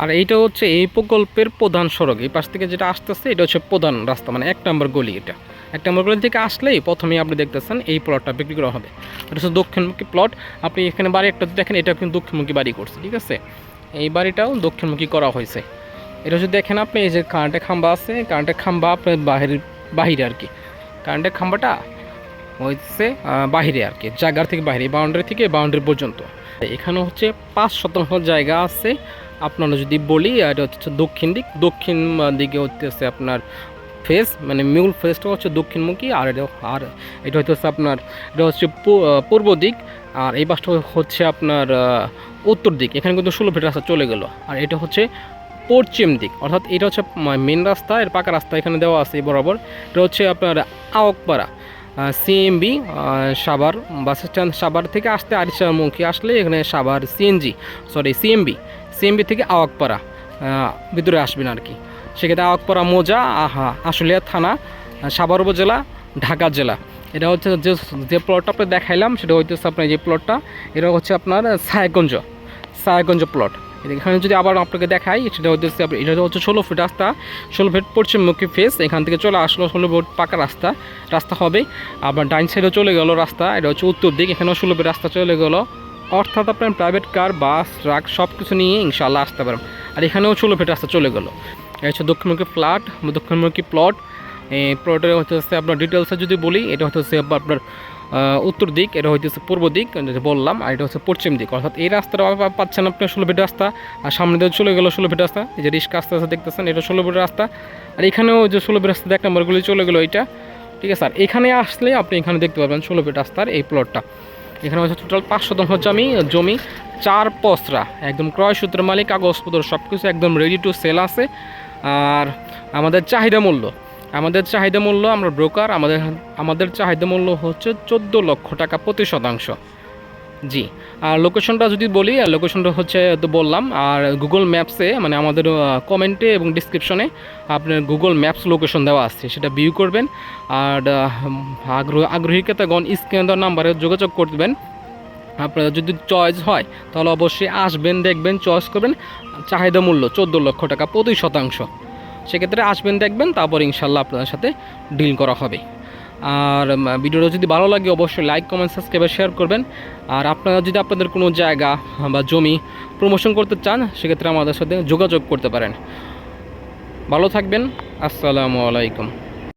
আর এইটা হচ্ছে এই প্রকল্পের প্রধান সড়ক, এই পাশ থেকে যেটা আসতেছে এটা হচ্ছে প্রধান রাস্তা, মানে 1 নম্বর গলি। এটা 1 নম্বর গলি থেকে আসলেই প্রথমেই আপনি দেখতেছেন এই প্লটটা বিক্রি করা হবে। এটা হচ্ছে দক্ষিণমুখী প্লট। আপনি এখানে বাড়ি একটা দেখেন, এটা কিন্তু দক্ষিণমুখী বাড়ি করছে, ঠিক আছে। এই বাড়িটাও দক্ষিণমুখী করা হয়েছে। এটা হচ্ছে দেখেন আপনি, এই যে কারেন্টের খাম্বা আছে, কারেন্টের খাম্বা আপনার বাহিরে আর কি, কারেন্টের খাম্বাটা হচ্ছে বাহিরে আর কি, জায়গার থেকে বাইরে, বাউন্ডারি থেকে বাউন্ডারি পর্যন্ত। এখানে হচ্ছে 5% জায়গা আছে। আপনারা যদি বলি এটা হচ্ছে দক্ষিণ দিক, দক্ষিণ দিকে হচ্ছে আপনার ফেস, মানে মূল ফেসটা হচ্ছে দক্ষিণমুখী। এটা হচ্ছে আপনার, এটা হচ্ছে পূর্ব দিক। আর এই পাশটা হচ্ছে আপনার উত্তর দিক। এখানে কিন্তু 16 ফিট রাস্তা চলে গেল। আর এটা হচ্ছে পশ্চিম দিক, অর্থাৎ এটা হচ্ছে মেন রাস্তা, এর পাকা রাস্তা এখানে দেওয়া আছে বরাবর। এটা হচ্ছে আপনার আওকপাড়া CMB Savar bus stand, Savar থেকে আসতে আরিচারমুখী আসলে এখানে সাভার সিএমবি থেকে আওয়াকপাড়া ভিতরে আসবেন আর কি। সেক্ষেত্রে আওয়াকপাড়া মৌজা, আশুলিয়া থানা, সাভার উপজেলা, ঢাকা জেলা। এটা হচ্ছে যে প্লটটা আপনি দেখাইলাম সেটা হইতেছে আপনার যে প্লটটা, এটা হচ্ছে আপনার সাহেবগঞ্জ প্লট। এখানে যদি আবার আপনাকে দেখাই, সেটা হচ্ছে এটা হচ্ছে 16 ফিট রাস্তা, 16 ফিট পশ্চিমমুখী ফেস। এখান থেকে চলে আসলো 16 ফিট পাকা রাস্তা হবে। আবার ডাইন সাইডে চলে গেল রাস্তা, এটা হচ্ছে উত্তর দিক, এখানেও 16 ফিট রাস্তা চলে গেল। অর্থাৎ আপনার প্রাইভেট কার, বাস, ট্রাক সব কিছু নিয়ে ইনশাআল্লাহ আসতে পারেন। আর এখানেও 16 ফিট রাস্তা চলে গেল। এটা হচ্ছে দক্ষিণমুখী প্লট। এই প্লটের হচ্ছে আপনার ডিটেলসে যদি বলি, এটা হচ্ছে আপনার উত্তর দিক, এটা হইতেছে পূর্ব দিক বললাম, আর এটা হচ্ছে পশ্চিম দিক। অর্থাৎ এই রাস্তাটা পাচ্ছেন আপনি 16 ফিট রাস্তা। আর সামনে দিয়ে চলে গেল 16 ফিট রাস্তা, এই যে রিস্কা আস্তে আস্তে দেখতেছেন, এটা 16 ফিট রাস্তা। আর এখানেও যে 16 ফিট রাস্তা 1 নম্বরগুলি চলে গেলো এইটা, ঠিক আছে। আর এখানে আসলে আপনি এখানে দেখতে পাবেন 16 ফিট রাস্তার এই প্লটটা। এখানে হচ্ছে টোটাল 5 শতাংশ জমি 4 পসরা, একদম ক্রয় সূত্রের মালিক, কাগজপত্র সব কিছু একদম রেডি টু সেল আছে। আর আমাদের চাহিদা মূল্য, আমরা ব্রোকার, আমাদের চাহিদা মূল্য হচ্ছে 14 লক্ষ টাকা প্রতি শতাংশ। জি। আর লোকেশনটা যদি বলি, লোকেশনটা হচ্ছে তো বললাম। আর গুগল ম্যাপসে, মানে আমাদের কমেন্টে এবং ডিসক্রিপশনে আপনার গুগল ম্যাপস লোকেশন দেওয়া আছে, সেটা ভিউ করবেন। আর আগ্রহী ক্রেতাগণ স্ক্রিনে দেওয়া নাম্বারে যোগাযোগ করবেন। আপনার যদি চয়েস হয় তাহলে অবশ্যই আসবেন, দেখবেন, চয়েস করবেন। চাহিদা মূল্য 14 লক্ষ টাকা প্রতি শতাংশ। সেক্ষেত্রে আসবেন, দেখবেন, তারপর ইনশাল্লাহ আপনাদের সাথে ডিল করা হবে। আর ভিডিওটা যদি ভালো লাগে অবশ্যই লাইক, কমেন্ট, সাবস্ক্রাইব, শেয়ার করবেন। আর আপনারা যদি আপনাদের কোনো জায়গা বা জমি প্রমোশন করতে চান, সেক্ষেত্রে আমাদের সাথে যোগাযোগ করতে পারেন। ভালো থাকবেন। আসসালামু আলাইকুম।